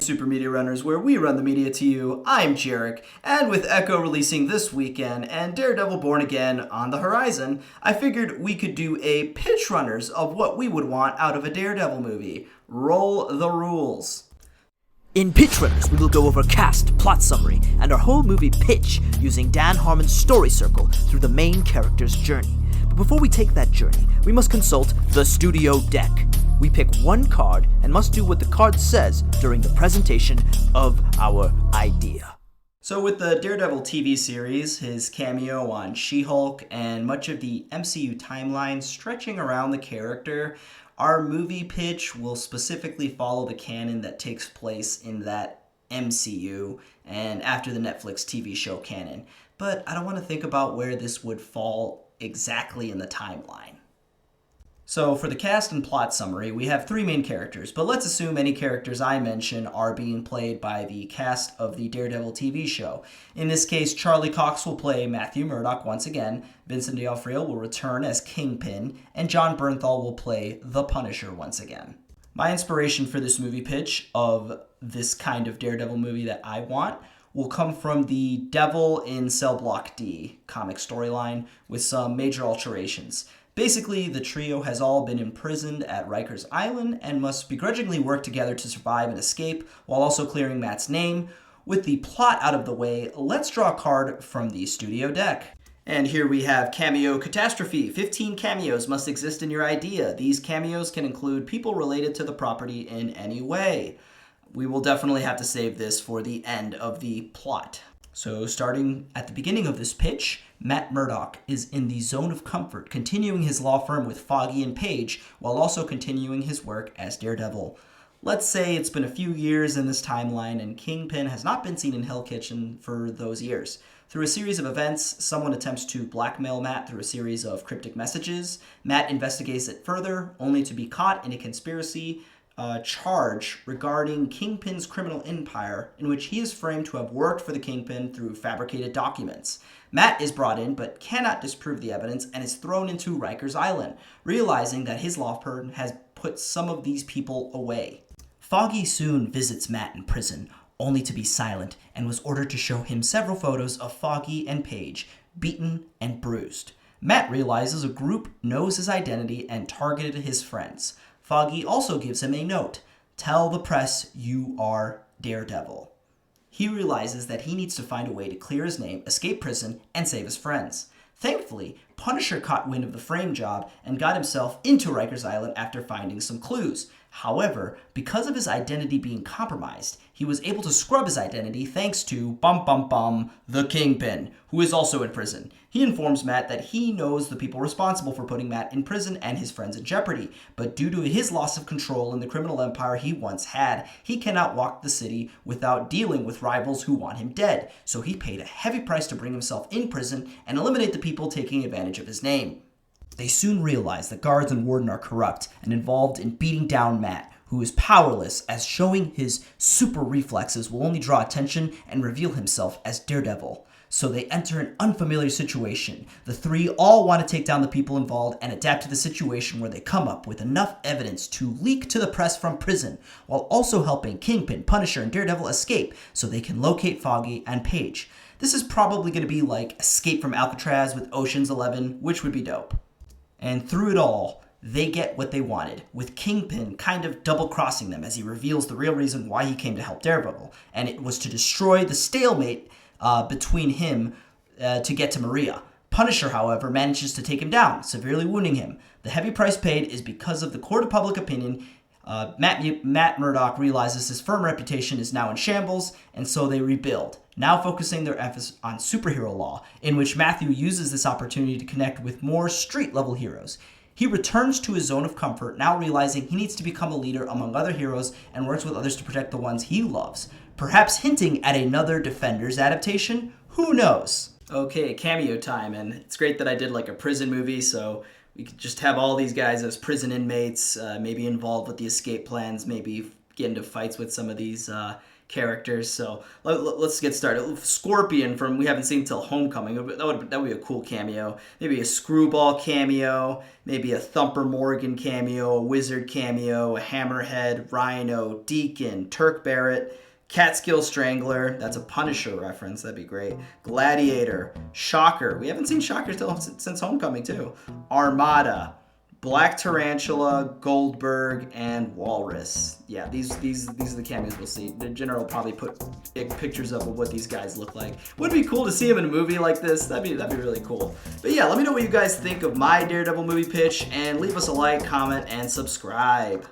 Super Media Runners, where we run the media to you. I'm Jarek, and with Echo releasing this weekend and Daredevil Born Again on the horizon, I figured we could do a pitch runners of what we would want out of a Daredevil movie. Roll the rules. In Pitch Runners, we will go over cast, plot summary, and our whole movie pitch using Dan Harmon's story circle through the main character's journey. But before we take that journey, we must consult the studio deck. We pick one card and must do what the card says during the presentation of our idea. So with the Daredevil TV series, his cameo on She-Hulk, and much of the MCU timeline stretching around the character, our movie pitch will specifically follow the canon that takes place in that MCU and after the Netflix TV show canon. But I don't want to think about where this would fall exactly in the timeline. So for the cast and plot summary, we have three main characters, but let's assume any characters I mention are being played by the cast of the Daredevil TV show. In this case, Charlie Cox will play Matthew Murdock once again, Vincent D'Onofrio will return as Kingpin, and Jon Bernthal will play the Punisher once again. My inspiration for this movie pitch of this kind of Daredevil movie that I want will come from the Devil in Cell Block D comic storyline with some major alterations. Basically, the trio has all been imprisoned at Rikers Island and must begrudgingly work together to survive and escape while also clearing Matt's name. With the plot out of the way, let's draw a card from the studio deck. And here we have Cameo Catastrophe. 15 cameos must exist in your idea. These cameos can include people related to the property in any way. We will definitely have to save this for the end of the plot. So starting at the beginning of this pitch, Matt Murdock is in the zone of comfort, continuing his law firm with Foggy and Page, while also continuing his work as Daredevil. Let's say it's been a few years in this timeline, and Kingpin has not been seen in Hell Kitchen for those years. Through a series of events, someone attempts to blackmail Matt through a series of cryptic messages. Matt investigates it further, only to be caught in a conspiracy charge regarding Kingpin's criminal empire, in which he is framed to have worked for the Kingpin through fabricated documents. Matt is brought in but cannot disprove the evidence and is thrown into Rikers Island, realizing that his law firm has put some of these people away. Foggy soon visits Matt in prison, only to be silent, and was ordered to show him several photos of Foggy and Page, beaten and bruised. Matt realizes a group knows his identity and targeted his friends. Foggy also gives him a note. Tell the press you are Daredevil. He realizes that he needs to find a way to clear his name, escape prison, and save his friends. Thankfully, Punisher caught wind of the frame job and got himself into Rikers Island after finding some clues. However, because of his identity being compromised, he was able to scrub his identity thanks to the Kingpin, who is also in prison. He informs Matt that he knows the people responsible for putting Matt in prison and his friends in jeopardy, but due to his loss of control in the criminal empire he once had, he cannot walk the city without dealing with rivals who want him dead, so he paid a heavy price to bring himself in prison and eliminate the people taking advantage of his name. They soon realize that guards and warden are corrupt and involved in beating down Matt, who is powerless, as showing his super reflexes will only draw attention and reveal himself as Daredevil. So they enter an unfamiliar situation. The three all want to take down the people involved and adapt to the situation, where they come up with enough evidence to leak to the press from prison, while also helping Kingpin, Punisher, and Daredevil escape so they can locate Foggy and Page. This is probably going to be like Escape from Alcatraz with Ocean's 11, which would be dope. And through it all, they get what they wanted, with Kingpin kind of double-crossing them as he reveals the real reason why he came to help Daredevil, and it was to destroy the stalemate between him to get to Maria. Punisher, however, manages to take him down, severely wounding him. The heavy price paid is because of the court of public opinion. Matt Murdock realizes his firm reputation is now in shambles, and so they rebuild, now focusing their emphasis on superhero law, in which Matthew uses this opportunity to connect with more street-level heroes. He returns to his zone of comfort, now realizing he needs to become a leader among other heroes and works with others to protect the ones he loves. Perhaps hinting at another Defenders adaptation? Who knows? Okay, cameo time, and it's great that I did like a prison movie, so we could just have all these guys as prison inmates, maybe involved with the escape plans, maybe get into fights with some of these characters. So let's get started. Scorpion we haven't seen till Homecoming. That would be a cool cameo. Maybe a Screwball cameo. Maybe a Thumper Morgan cameo. A Wizard cameo. A Hammerhead, Rhino, Deacon, Turk Barrett. Catskill Strangler, that's a Punisher reference, that'd be great. Gladiator, Shocker, we haven't seen Shocker since Homecoming too. Armada, Black Tarantula, Goldberg, and Walrus. Yeah, these are the cameos we'll see. The general will probably put pictures up of what these guys look like. Would be cool to see them in a movie like this. That'd be really cool. But yeah, let me know what you guys think of my Daredevil movie pitch, and leave us a like, comment, and subscribe.